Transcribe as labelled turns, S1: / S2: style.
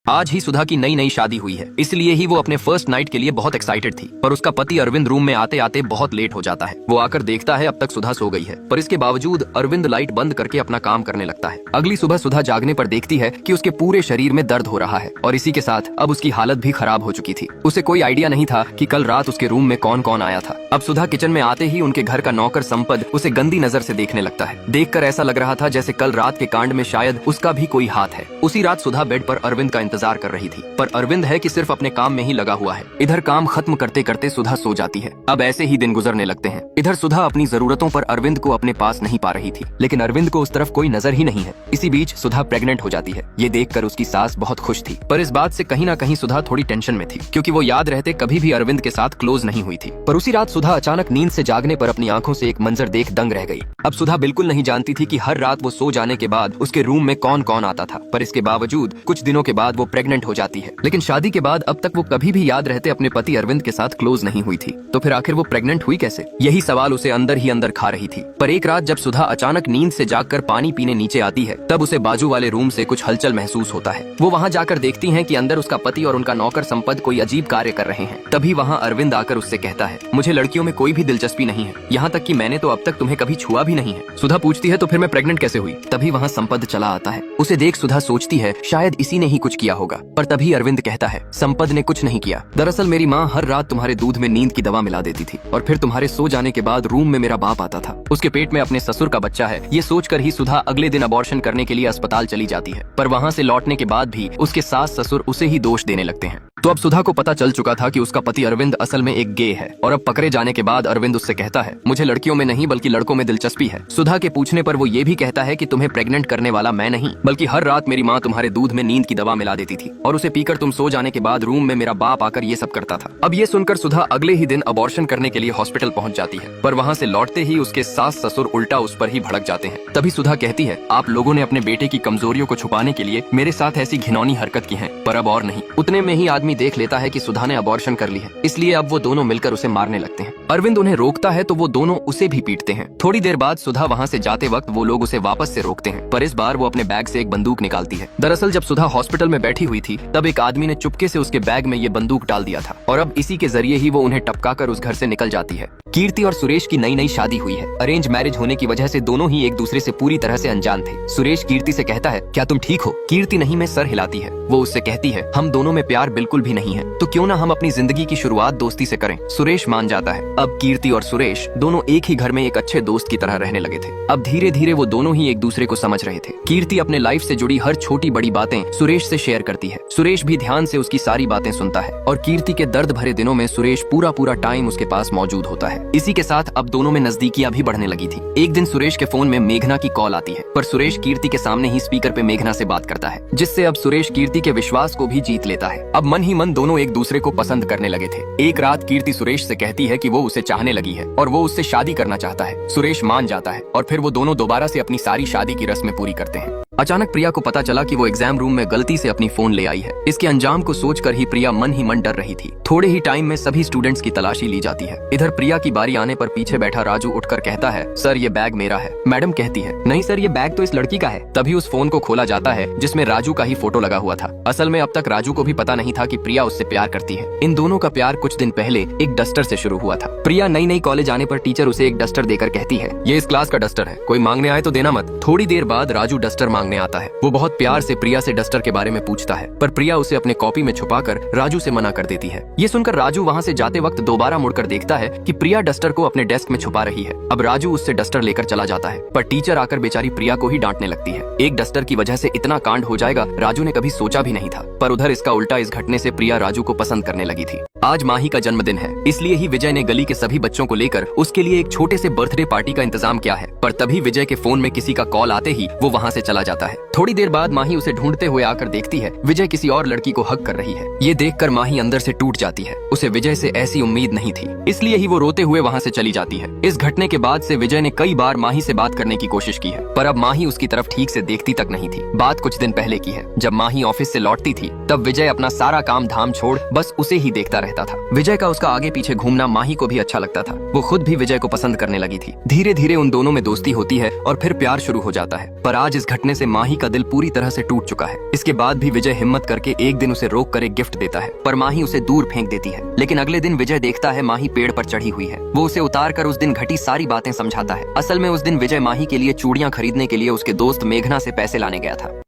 S1: आज ही सुधा की नई नई शादी हुई है, इसलिए ही वो अपने फर्स्ट नाइट के लिए बहुत एक्साइटेड थी। पर उसका पति अरविंद रूम में आते आते बहुत लेट हो जाता है। वो आकर देखता है अब तक सुधा सो गई है, पर इसके बावजूद अरविंद लाइट बंद करके अपना काम करने लगता है। अगली सुबह सुधा जागने पर देखती है कि उसके पूरे शरीर में दर्द हो रहा है और इसी के साथ अब उसकी हालत भी खराब हो चुकी थी। उसे कोई आइडिया नहीं था कि कल रात उसके रूम में कौन कौन आया था। अब सुधा किचन में आते ही उनके घर का नौकर संपद उसे गंदी नजर से देखने लगता है। देखकर ऐसा लग रहा था जैसे कल रात के कांड में शायद उसका भी कोई हाथ है। उसी रात सुधा बेड पर अरविंद का इंतजार कर रही थी, पर अरविंद है कि सिर्फ अपने काम में ही लगा हुआ है। इधर काम खत्म करते करते सुधा सो जाती है। अब ऐसे ही दिन गुजरने लगते हैं। इधर सुधा अपनी जरूरतों पर अरविंद को अपने पास नहीं पा रही थी, लेकिन अरविंद को उस तरफ कोई नजर ही नहीं है। इसी बीच सुधा प्रेग्नेंट हो जाती है। ये देखकर उसकी सास बहुत खुश थी, पर इस बात से कहीं ना कहीं सुधा थोड़ी टेंशन में थी, क्योंकि वो याद रहते कभी भी अरविंद के साथ क्लोज नहीं हुई थी। पर उसी रात सुधा अचानक नींद से जागने पर अपनी आंखों से एक मंजर देख दंग रह गई। अब सुधा बिल्कुल नहीं जानती थी कि हर रात वो सो जाने के बाद उसके रूम में कौन कौन आता था, पर इसके बावजूद कुछ दिनों के बाद वो प्रेग्नेंट हो जाती है। लेकिन शादी के बाद अब तक वो कभी भी याद रहते अपने पति अरविंद के साथ क्लोज नहीं हुई थी। तो फिर आखिर वो प्रेग्नेंट हुई कैसे? यही सवाल उसे अंदर ही अंदर खा रही थी। पर एक रात जब सुधा अचानक नींद से जागकर पानी पीने नीचे आती है, तब उसे बाजू वाले रूम से कुछ हलचल महसूस होता है। वो वहाँ जाकर देखती है कि अंदर उसका पति और उनका नौकर संपद कोई अजीब कार्य कर रहे हैं। तभी वहाँ अरविंद आकर उससे कहता है, मुझे लड़कियों में कोई भी दिलचस्पी नहीं है, यहाँ तक कि मैंने तो अब तक तुम्हें कभी छुआ भी नहीं है। सुधा पूछती है, तो फिर मैं प्रेग्नेंट कैसे हुई? तभी वहाँ संपद चला आता है। उसे देख सुधा सोचती है शायद इसी ने ही कुछ किया होगा, पर तभी अरविंद कहता है, संपद ने कुछ नहीं किया। दरअसल मेरी माँ हर रात तुम्हारे दूध में नींद की दवा मिला देती थी और फिर तुम्हारे सो जाने के बाद रूम में मेरा बाप आता था। उसके पेट में अपने ससुर का बच्चा है। ये सोचकर ही सुधा अगले दिन अबॉर्शन करने के लिए अस्पताल चली जाती है, पर वहाँ से लौटने के बाद भी उसके सास ससुर उसे ही दोष देने लगते हैं। तो अब सुधा को पता चल चुका था कि उसका पति अरविंद असल में एक गे है, और अब पकड़े जाने के बाद अरविंद उससे कहता है, मुझे लड़कियों में नहीं बल्कि लड़कों में दिलचस्पी है। सुधा के पूछने पर वो ये भी कहता है कि तुम्हें प्रेग्नेंट करने वाला मैं नहीं, बल्कि हर रात मेरी माँ तुम्हारे दूध में नींद की दवा मिला देती थी और उसे पीकर तुम सो जाने के बाद रूम में मेरा बाप आकर ये सब करता था। अब ये सुनकर सुधा अगले ही दिन अबॉर्शन करने के लिए हॉस्पिटल पहुंच जाती है, पर वहाँ से लौटते ही उसके सास ससुर उल्टा उस पर ही भड़क जाते हैं। तभी सुधा कहती है, आप लोगों ने अपने बेटे की कमजोरियों को छुपाने के लिए मेरे साथ ऐसी घिनौनी हरकत की है, पर अब और नहीं। उतने में ही आदमी देख लेता है कि सुधा ने अबॉर्शन कर ली है, इसलिए अब वो दोनों मिलकर उसे मारने लगते हैं। अरविंद उन्हें रोकता है तो वो दोनों उसे भी पीटते हैं। थोड़ी देर बाद सुधा वहाँ से जाते वक्त वो लोग उसे वापस से रोकते हैं, पर इस बार वो अपने बैग से एक बंदूक निकालती है। दरअसल जब सुधा हॉस्पिटल में बैठी हुई थी, तब एक आदमी ने चुपके से उसके बैग में ये बंदूक डाल दिया था और अब इसी के जरिए ही वो उन्हें टपकाकर उस घर से निकल जाती है। कीर्ति और सुरेश की नई नई शादी हुई है। अरेंज मैरिज होने की वजह से दोनों ही एक दूसरे से पूरी तरह से अनजान थे। सुरेश कीर्ति से कहता है, क्या तुम ठीक हो? कीर्ति नहीं में सर हिलाती है। वो उससे कहती है, हम दोनों में प्यार बिल्कुल भी नहीं है, तो क्यों ना हम अपनी जिंदगी की शुरुआत दोस्ती से करें। सुरेश मान जाता है। अब कीर्ति और सुरेश दोनों एक ही घर में एक अच्छे दोस्त की तरह रहने लगे थे। अब धीरे धीरे वो दोनों ही एक दूसरे को समझ रहे थे। कीर्ति अपने लाइफ से जुड़ी हर छोटी बड़ी बातें सुरेश से शेयर करती है। सुरेश भी ध्यान से उसकी सारी बातें सुनता है और कीर्ति के दर्द भरे दिनों में सुरेश पूरा पूरा टाइम उसके पास मौजूद होता है। इसी के साथ अब दोनों में नजदीकियां भी बढ़ने लगी थी। एक दिन सुरेश के फोन में मेघना की कॉल आती है, पर सुरेश कीर्ति के सामने ही स्पीकर पे मेघना से बात करता है, जिससे अब सुरेश कीर्ति के विश्वास को भी जीत लेता है। अब मन ही मन दोनों एक दूसरे को पसंद करने लगे थे। एक रात कीर्ति सुरेश से कहती है कि वो उसे चाहने लगी है और वो उससे शादी करना चाहता है। सुरेश मान जाता है और फिर वो दोनों दोबारा से अपनी सारी शादी की रस्में पूरी करते हैं। अचानक प्रिया को पता चला कि वो एग्जाम रूम में गलती से अपनी फोन ले आई है। इसके अंजाम को सोचकर ही प्रिया मन ही मन डर रही थी। थोड़े ही टाइम में सभी स्टूडेंट्स की तलाशी ली जाती है। इधर प्रिया की बारी आने पर पीछे बैठा राजू उठकर कहता है, सर ये बैग मेरा है। मैडम कहती है, नहीं सर ये बैग तो इस लड़की का है। तभी उस फोन को खोला जाता है जिसमें राजू का ही फोटो लगा हुआ था। असल में अब तक राजू को भी पता नहीं था कि प्रिया उससे प्यार करती है। इन दोनों का प्यार कुछ दिन पहले एक डस्टर से शुरू हुआ था। प्रिया नई नई कॉलेज आने पर टीचर उसे एक डस्टर देकर कहती है, ये इस क्लास का डस्टर है, कोई मांगने आए तो देना मत। थोड़ी देर बाद राजू डस्टर मांगने आता है। वो बहुत प्यार से प्रिया से डस्टर के बारे में पूछता है, पर प्रिया उसे अपने कॉपी में छुपाकर राजू से मना कर देती है। ये सुनकर राजू वहाँ से जाते वक्त दोबारा मुड़कर देखता है कि प्रिया डस्टर को अपने डेस्क में छुपा रही है। अब राजू उससे डस्टर लेकर चला जाता है, पर टीचर आकर बेचारी प्रिया को ही डांटने लगती है। एक डस्टर की वजह से इतना कांड हो जाएगा राजू ने कभी सोचा भी नहीं था। पर उधर इसका उल्टा, इस घटने से प्रिया राजू को पसंद करने लगी थी। आज माही का जन्मदिन है, इसलिए ही विजय ने गली के सभी बच्चों को लेकर उसके लिए एक छोटे से बर्थडे पार्टी का इंतजाम किया है। पर तभी विजय के फोन में किसी का कॉल आते ही वो वहाँ से चला जाता है। थोड़ी देर बाद माही उसे ढूंढते हुए आकर देखती है विजय किसी और लड़की को हक कर रही है। ये देखकर माही अंदर से टूट जाती है। उसे विजय से ऐसी उम्मीद नहीं थी, इसलिए ही वो रोते हुए वहाँ से चली जाती है। इस घटने के बाद से विजय ने कई बार माही से बात करने की कोशिश की है, पर अब माही उसकी तरफ ठीक से देखती तक नहीं थी। बात कुछ दिन पहले की है। जब माही ऑफिस से लौटती थी, तब विजय अपना सारा काम धाम छोड़ बस उसे ही देखता रहता रहता था। विजय का उसका आगे पीछे घूमना माही को भी अच्छा लगता था। वो खुद भी विजय को पसंद करने लगी थी। धीरे धीरे उन दोनों में दोस्ती होती है और फिर प्यार शुरू हो जाता है। पर आज इस घटने से माही का दिल पूरी तरह से टूट चुका है। इसके बाद भी विजय हिम्मत करके एक दिन उसे रोक कर एक गिफ्ट देता है, पर माही उसे दूर फेंक देती है। लेकिन अगले दिन विजय देखता है माही पेड़ पर चढ़ी हुई है। वो उसे उतार कर उस दिन घटी सारी बातें समझाता है। असल में उस दिन विजय माही के लिए चूड़ियां खरीदने के लिए उसके दोस्त मेघना से पैसे लाने गया था।